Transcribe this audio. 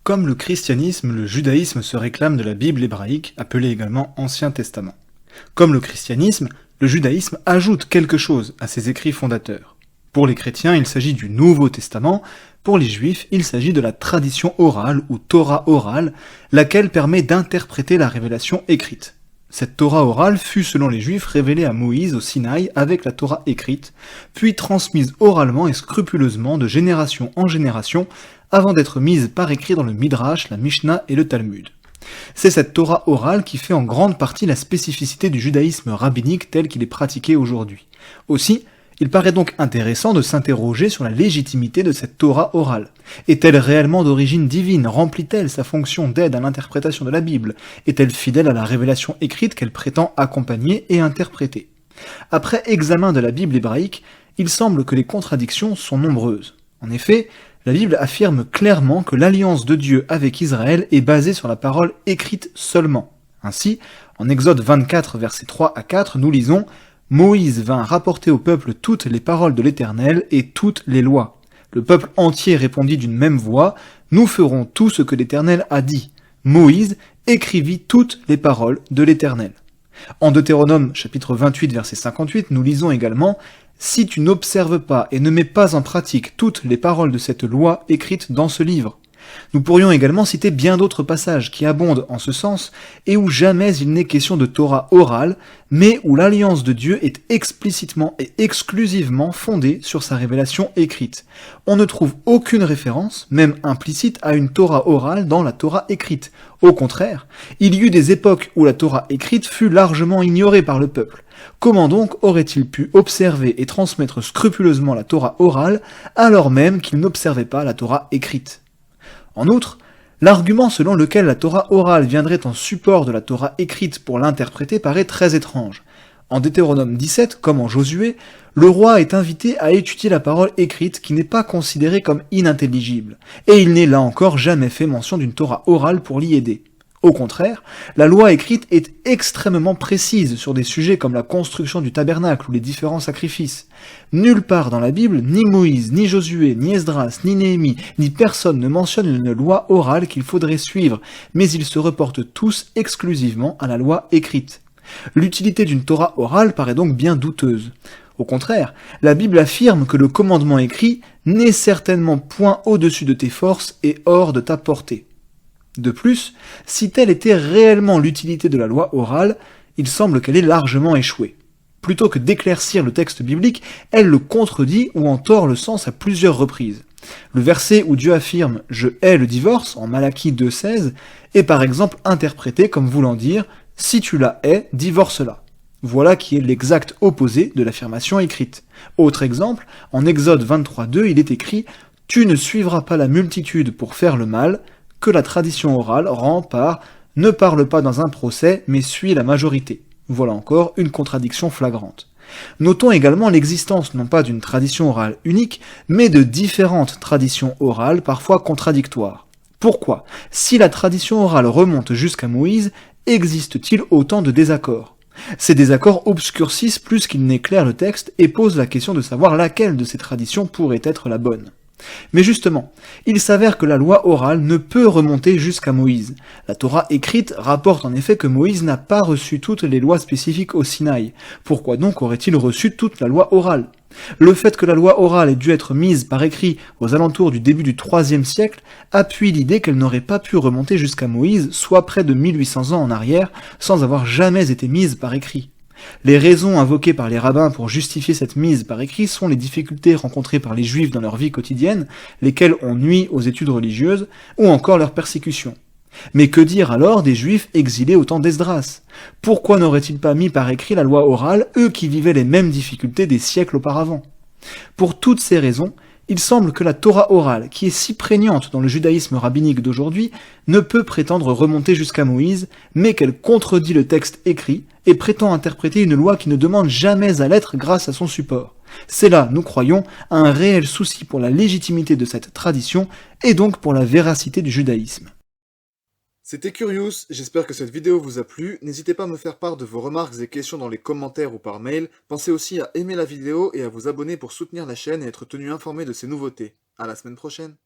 Comme le christianisme, le judaïsme se réclame de la Bible hébraïque, appelée également Ancien Testament. Comme le christianisme, le judaïsme ajoute quelque chose à ses écrits fondateurs. Pour les chrétiens, il s'agit du Nouveau Testament, pour les juifs, il s'agit de la tradition orale ou Torah orale, laquelle permet d'interpréter la révélation écrite. Cette Torah orale fut, selon les Juifs, révélée à Moïse au Sinaï avec la Torah écrite, puis transmise oralement et scrupuleusement de génération en génération, avant d'être mise par écrit dans le Midrash, la Mishnah et le Talmud. C'est cette Torah orale qui fait en grande partie la spécificité du judaïsme rabbinique tel qu'il est pratiqué aujourd'hui. Aussi, il paraît donc intéressant de s'interroger sur la légitimité de cette Torah orale. Est-elle réellement d'origine divine? Remplit-elle sa fonction d'aide à l'interprétation de la Bible? Est-elle fidèle à la révélation écrite qu'elle prétend accompagner et interpréter? Après examen de la Bible hébraïque, il semble que les contradictions sont nombreuses. En effet, la Bible affirme clairement que l'alliance de Dieu avec Israël est basée sur la parole écrite seulement. Ainsi, en Exode 24, versets 3 à 4, nous lisons « Moïse vint rapporter au peuple toutes les paroles de l'Éternel et toutes les lois. Le peuple entier répondit d'une même voix « Nous ferons tout ce que l'Éternel a dit. » Moïse écrivit toutes les paroles de l'Éternel. En Deutéronome chapitre 28, verset 58, nous lisons également « Si tu n'observes pas et ne mets pas en pratique toutes les paroles de cette loi écrites dans ce livre. » Nous pourrions également citer bien d'autres passages qui abondent en ce sens et où jamais il n'est question de Torah orale, mais où l'alliance de Dieu est explicitement et exclusivement fondée sur sa révélation écrite. On ne trouve aucune référence, même implicite, à une Torah orale dans la Torah écrite. Au contraire, il y eut des époques où la Torah écrite fut largement ignorée par le peuple. Comment donc aurait-il pu observer et transmettre scrupuleusement la Torah orale alors même qu'il n'observait pas la Torah écrite ? En outre, l'argument selon lequel la Torah orale viendrait en support de la Torah écrite pour l'interpréter paraît très étrange. En Deutéronome 17, comme en Josué, le roi est invité à étudier la parole écrite qui n'est pas considérée comme inintelligible, et il n'est là encore jamais fait mention d'une Torah orale pour l'y aider. Au contraire, la loi écrite est extrêmement précise sur des sujets comme la construction du tabernacle ou les différents sacrifices. Nulle part dans la Bible, ni Moïse, ni Josué, ni Esdras, ni Néhémie, ni personne ne mentionne une loi orale qu'il faudrait suivre, mais ils se reportent tous exclusivement à la loi écrite. L'utilité d'une Torah orale paraît donc bien douteuse. Au contraire, la Bible affirme que le commandement écrit n'est certainement point au-dessus de tes forces et hors de ta portée. De plus, si telle était réellement l'utilité de la loi orale, il semble qu'elle ait largement échoué. Plutôt que d'éclaircir le texte biblique, elle le contredit ou en tord le sens à plusieurs reprises. Le verset où Dieu affirme « Je hais le divorce » en Malachie 2,16 est par exemple interprété comme voulant dire « Si tu la hais, divorce-la ». Voilà qui est l'exact opposé de l'affirmation écrite. Autre exemple, en Exode 23,2, il est écrit « Tu ne suivras pas la multitude pour faire le mal », que la tradition orale rend par « ne parle pas dans un procès, mais suis la majorité ». Voilà encore une contradiction flagrante. Notons également l'existence non pas d'une tradition orale unique, mais de différentes traditions orales parfois contradictoires. Pourquoi, si la tradition orale remonte jusqu'à Moïse, existe-t-il autant de désaccords ? Ces désaccords obscurcissent plus qu'ils n'éclairent le texte et posent la question de savoir laquelle de ces traditions pourrait être la bonne. Mais justement, il s'avère que la loi orale ne peut remonter jusqu'à Moïse. La Torah écrite rapporte en effet que Moïse n'a pas reçu toutes les lois spécifiques au Sinaï. Pourquoi donc aurait-il reçu toute la loi orale ? Le fait que la loi orale ait dû être mise par écrit aux alentours du début du IIIe siècle appuie l'idée qu'elle n'aurait pas pu remonter jusqu'à Moïse, soit près de 1800 ans en arrière, sans avoir jamais été mise par écrit. Les raisons invoquées par les rabbins pour justifier cette mise par écrit sont les difficultés rencontrées par les juifs dans leur vie quotidienne, lesquelles ont nui aux études religieuses, ou encore leur persécution. Mais que dire alors des juifs exilés au temps d'Esdras ? Pourquoi n'auraient-ils pas mis par écrit la loi orale, eux qui vivaient les mêmes difficultés des siècles auparavant ? Pour toutes ces raisons, il semble que la Torah orale, qui est si prégnante dans le judaïsme rabbinique d'aujourd'hui, ne peut prétendre remonter jusqu'à Moïse, mais qu'elle contredit le texte écrit et prétend interpréter une loi qui ne demande jamais à l'être grâce à son support. C'est là, nous croyons, un réel souci pour la légitimité de cette tradition et donc pour la véracité du judaïsme. C'était Curious, j'espère que cette vidéo vous a plu, n'hésitez pas à me faire part de vos remarques et questions dans les commentaires ou par mail, pensez aussi à aimer la vidéo et à vous abonner pour soutenir la chaîne et être tenu informé de ses nouveautés. À la semaine prochaine.